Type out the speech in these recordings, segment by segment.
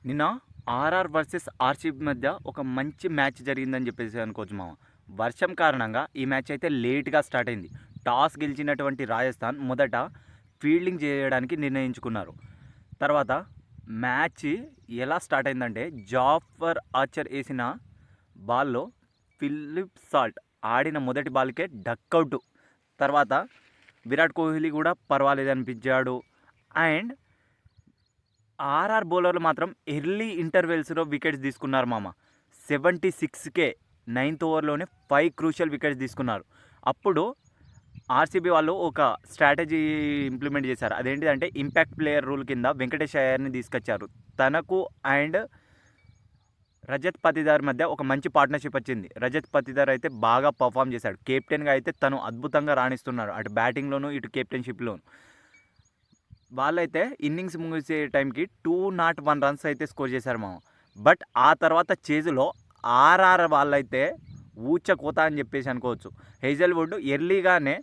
నిన్న RR versus RCB మధ్య ఒక మంచి మ్యాచ్ జరిగిందని చెప్పేసి అనుకోవచ్చు మామ. వర్షం కారణంగా ఈ మ్యాచ్ అయితే లేట్గా స్టార్ట్ అయింది. టాస్ గెలిచినటువంటి రాజస్థాన్ మొదట ఫీల్డింగ్ చేయడానికి నిర్ణయించుకున్నారు. తర్వాత మ్యాచ్ ఎలా స్టార్ట్ అయిందంటే జాఫర్ ఆర్చర్ వేసిన బాల్లో ఫిలిప్ సాల్ట్ ఆడిన మొదటి బాల్కే డక్అవుట్. తర్వాత విరాట్ కోహ్లీ కూడా పర్వాలేదు అనిపించాడు. అండ్ ఆర్ఆర్ బౌలర్లు మాత్రం ఎర్లీ ఇంటర్వెల్స్లో వికెట్స్ తీసుకున్నారు మామ. 76కే 9th ఓవర్లోనే 5 క్రూషియల్ వికెట్స్ తీసుకున్నారు. అప్పుడు ఆర్సీబీ వాళ్ళు ఒక స్ట్రాటజీ ఇంప్లిమెంట్ చేశారు. అదేంటిదంటే ఇంపాక్ట్ ప్లేయర్ రూల్ కింద వెంకటేష్ అయ్యర్ని తీసుకొచ్చారు. తనకు అండ్ రజత్ పతిదార్ మధ్య ఒక మంచి పార్ట్నర్షిప్ వచ్చింది. రజత్ పతిదార్ అయితే బాగా పర్ఫామ్ చేశాడు. కెప్టెన్గా అయితే తను అద్భుతంగా రాణిస్తున్నారు, అటు బ్యాటింగ్లోను ఇటు కెప్టెన్షిప్లోను. వాళ్ళైతే ఇన్నింగ్స్ ముగిసే టైంకి 201 రన్స్ అయితే స్కోర్ చేశారు మామ. బట్ ఆ తర్వాత చేజ్లో ఆర్ఆర్ వాళ్ళైతే ఊచకోత అని చెప్పేసి అనుకోవచ్చు. హేజల్వుడ్ ఎర్లీగానే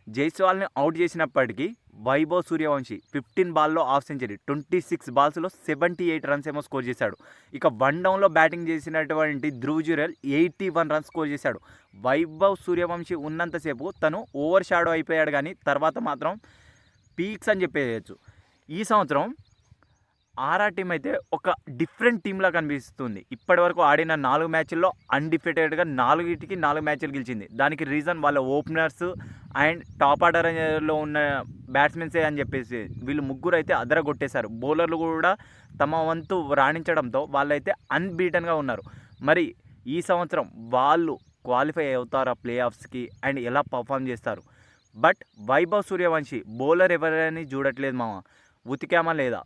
జైస్వాల్ని అవుట్ చేసినప్పటికీ వైభవ్ సూర్యవంశీ 15 బాల్లో హాఫ్ సెంచరీ, 26 బాల్స్లో 78 రన్స్ ఏమో స్కోర్ చేశాడు. ఇక 1 డౌన్లో బ్యాటింగ్ చేసినటువంటి ధ్రువ్ జురెల్ 81 రన్స్ స్కోర్ చేశాడు. వైభవ్ సూర్యవంశీ ఉన్నంతసేపు తను ఓవర్ షాడో అయిపోయాడు, కానీ తర్వాత మాత్రం పీక్స్ అని చెప్పేయచ్చు. ఈ సంవత్సరం ఆర్ఆర్ టీం అయితే ఒక డిఫరెంట్ టీంలా కనిపిస్తుంది. ఇప్పటివరకు ఆడిన 4 మ్యాచ్ల్లో అన్డిఫిటెడ్గా 4 మ్యాచ్లు గెలిచింది. దానికి రీజన్ వాళ్ళ ఓపెనర్స్ అండ్ టాప్ ఆర్డర్లో ఉన్న బ్యాట్స్మెన్సే అని చెప్పేసి వీళ్ళు ముగ్గురు అయితే అదరగొట్టేశారు. బౌలర్లు కూడా తమ వంతు రాణించడంతో వాళ్ళైతే అన్బీటన్గా ఉన్నారు. మరి ఈ సంవత్సరం వాళ్ళు క్వాలిఫై అవుతారా ప్లే ఆఫ్స్కి అండ్ ఎలా పర్ఫామ్ చేస్తారు? బట్ వైభవ్ సూర్యవంశీ బౌలర్ ఎవరని చూడట్లేదు మామ. ఉతికామా లేదా